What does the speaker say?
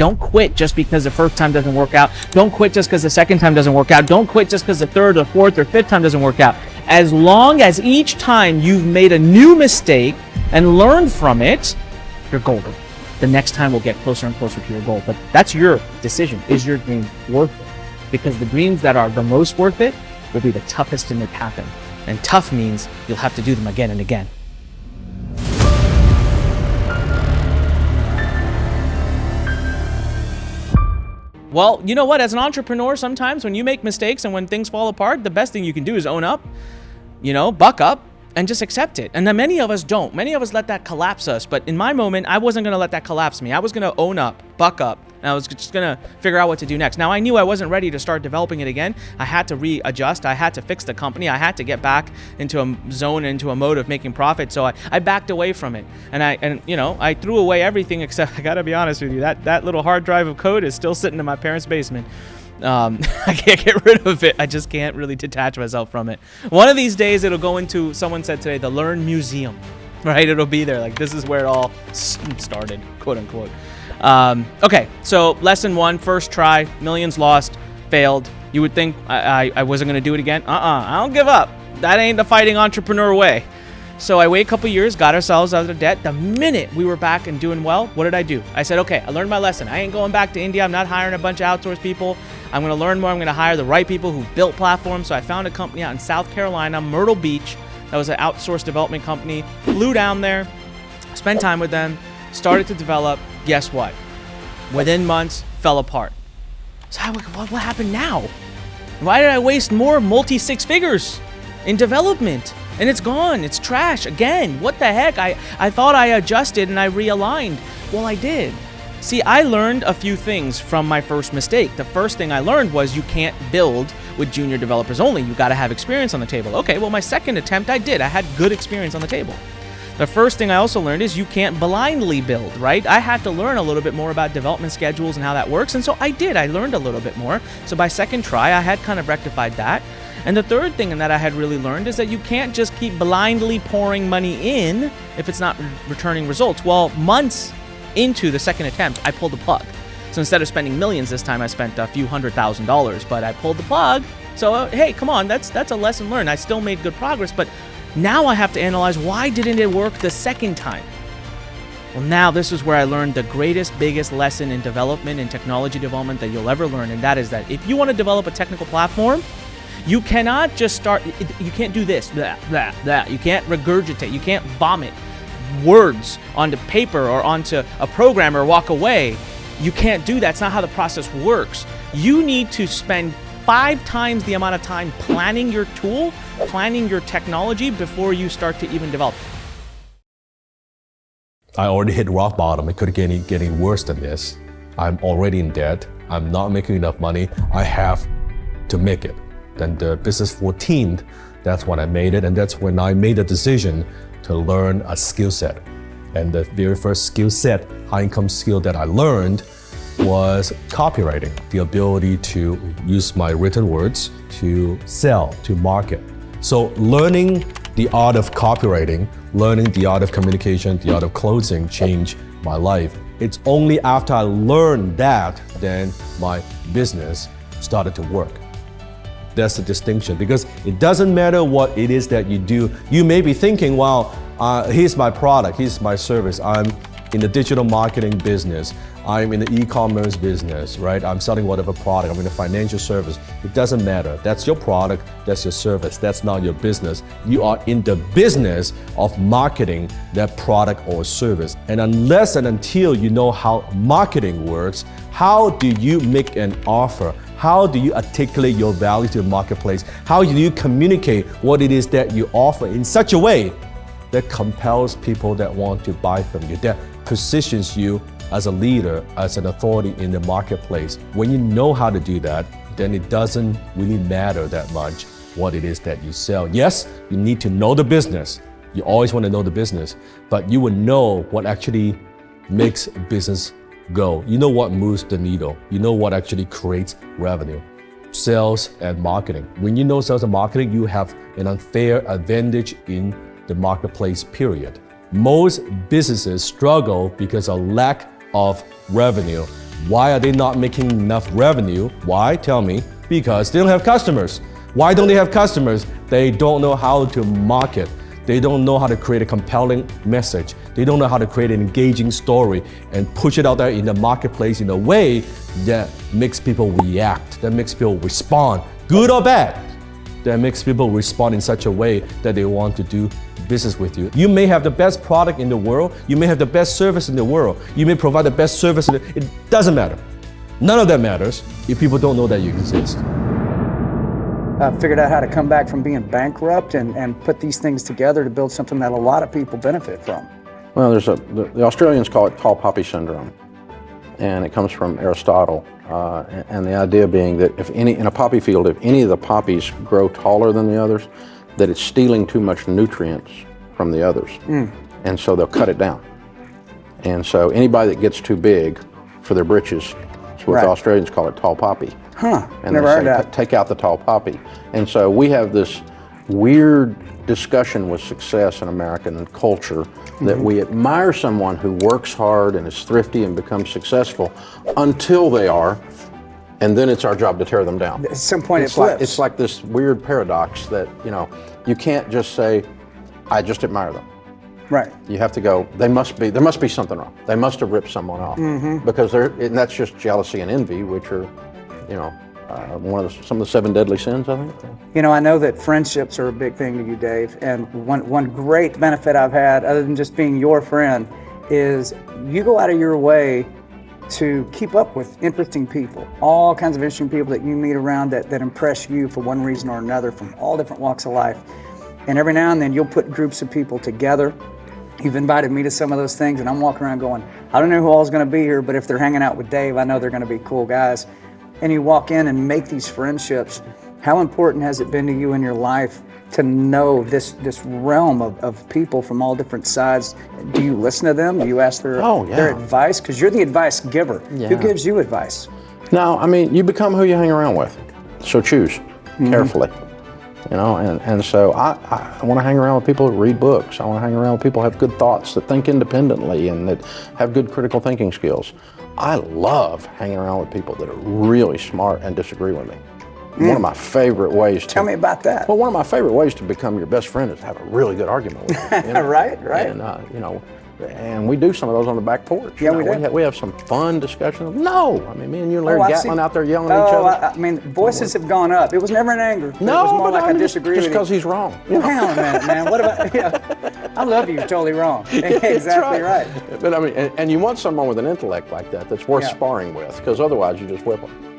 Don't quit just because the first time doesn't work out. Don't quit just because the second time doesn't work out. Don't quit just because the third or fourth or fifth time doesn't work out. As long as each time you've made a new mistake and learned from it, you're golden. The next time will get closer and closer to your goal. But that's your decision. Is your dream worth it? Because the dreams that are the most worth it will be the toughest to make happen. And tough means you'll have to do them again and again. Well, you know what? As an entrepreneur, sometimes when you make mistakes and when things fall apart, the best thing you can do is own up, buck up, and just accept it. And then many of us don't. Many of us let that collapse us. But in my moment, I wasn't going to let that collapse me. I was going to own up, buck up, and I was just going to figure out what to do next. Now, I knew I wasn't ready to start developing it again. I had to readjust. I had to fix the company. I had to get back into a zone, into a mode of making profit. So I backed away from it. And I threw away everything except, I got to be honest with you, that little hard drive of code is still sitting in my parents' basement. I can't get rid of it. I just can't really detach myself from it. One of these days it'll go into, someone said today, the Learn Museum, right? It'll be there. Like, this is where it all started, quote unquote. Okay, so lesson 1, first try, millions lost, failed. You would think I wasn't going to do it again. I don't give up. That ain't the fighting entrepreneur way. So I waited a couple years, got ourselves out of debt. The minute we were back and doing well, what did I do? I said, okay, I learned my lesson. I ain't going back to India. I'm not hiring a bunch of outsourced people. I'm going to learn more. I'm going to hire the right people who built platforms. So I found a company out in South Carolina, Myrtle Beach. That was an outsourced development company. Flew down there, spent time with them, started to develop. Guess what? Within months, fell apart. So what happened now? Why did I waste more multi-six figures in development? And it's gone. It's trash again. What the heck? I thought I adjusted and I realigned. Well, I did. See, I learned a few things from my first mistake. The first thing I learned was you can't build with junior developers only. You got to have experience on the table. Okay, well, my second attempt, I did. I had good experience on the table. The first thing I also learned is you can't blindly build, right? I had to learn a little bit more about development schedules and how that works. And so I did. I learned a little bit more. So by second try, I had kind of rectified that. And the third thing that I had really learned is that you can't just keep blindly pouring money in if it's not returning results. Well, months into the second attempt, I pulled the plug. So instead of spending millions this time, I spent a few $100,000, but I pulled the plug. So, hey, come on, that's a lesson learned. I still made good progress, but now I have to analyze, why didn't it work the second time? Well, now this is where I learned the greatest, biggest lesson in development and technology development that you'll ever learn. And that is that if you want to develop a technical platform, you cannot just start, you can't do this, that. You can't regurgitate, you can't vomit words onto paper or onto a program or walk away. You can't do that. That's not how the process works. You need to spend 5 times the amount of time planning your tool, planning your technology before you start to even develop. I already hit rock bottom. It could get getting worse than this. I'm already in debt. I'm not making enough money. I have to make it. Then the business 14th, that's when I made it. And that's when I made the decision to learn a skill set. And the very first skill set, high income skill that I learned was copywriting, the ability to use my written words to sell, to market. So learning the art of copywriting, learning the art of communication, the art of closing changed my life. It's only after I learned that, then my business started to work. That's the distinction, because it doesn't matter what it is that you do. You may be thinking, well, here's my product, here's my service. I'm in the digital marketing business. I'm in the e-commerce business, right? I'm selling whatever product. I'm in the financial service. It doesn't matter. That's your product, that's your service. That's not your business. You are in the business of marketing that product or service. And unless and until you know how marketing works, how do you make an offer? How do you articulate your value to the marketplace? How do you communicate what it is that you offer in such a way that compels people that want to buy from you, that positions you as a leader, as an authority in the marketplace? When you know how to do that, then it doesn't really matter that much what it is that you sell. Yes, you need to know the business. You always want to know the business, but you will know what actually makes business go. You know what moves the needle. You know what actually creates revenue. Sales and marketing. When you know sales and marketing, you have an unfair advantage in the marketplace, period. Most businesses struggle because of lack of revenue, Why are they not making enough revenue? Why? Tell me. Because they don't have customers. Why don't they have customers? They don't know how to market. They don't know how to create a compelling message. They don't know how to create an engaging story and push it out there in the marketplace in a way that makes people react, that makes people respond, good or bad, that makes people respond in such a way that they want to do business with you. You may have the best product in the world, you may have the best service in the world, you may provide the best service, it doesn't matter. None of that matters if people don't know that you exist. Figured out how to come back from being bankrupt and put these things together to build something that a lot of people benefit from. Well, the Australians call it tall poppy syndrome, and it comes from Aristotle. And the idea being that in a poppy field, if any of the poppies grow taller than the others, that it's stealing too much nutrients from the others. And so they'll cut it down. And so anybody that gets too big for their britches, is what the Australians call it, tall poppy. And never they heard say, that. take out the tall poppy. And so we have this weird discussion with success in American culture that we admire someone who works hard and is thrifty and becomes successful until they are, and then it's our job to tear them down. At some point it's it flips. it's like this weird paradox that, you can't just say, I just admire them. Right. You have to go, there must be something wrong. They must have ripped someone off. Because and that's just jealousy and envy, which are, some of the 7 deadly sins, I think. I know that friendships are a big thing to you, Dave, and one great benefit I've had, other than just being your friend, is you go out of your way to keep up with interesting people, all kinds of interesting people that you meet around that impress you for one reason or another from all different walks of life. And every now and then you'll put groups of people together. You've invited me to some of those things, and I'm walking around going, I don't know who all is going to be here, but if they're hanging out with Dave, I know they're going to be cool guys. And you walk in and make these friendships. How important has it been to you in your life to know this realm of people from all different sides? Do you listen to them? Do you ask their advice? Because you're the advice giver. Yeah. Who gives you advice? No, I mean, you become who you hang around with. So choose carefully. And so I want to hang around with people that read books. I want to hang around with people who have good thoughts, that think independently, and that have good critical thinking skills. I love hanging around with people that are really smart and disagree with me. One of my favorite ways to... Tell me about that. Well, one of my favorite ways to become your best friend is to have a really good argument with you. Right. And, and we do some of those on the back porch. Yeah, we do. We have some fun discussions. No, I mean, me and you and Larry Gatlin out there yelling at each other. I mean, voices have gone up. It was never in anger. No, it was more but like I disagree just with because you. he's wrong. Well, hang on a minute, man. What about, I love you, you're totally wrong. Exactly right. But I mean, and you want someone with an intellect like that that's worth sparring with, because otherwise you just whip them.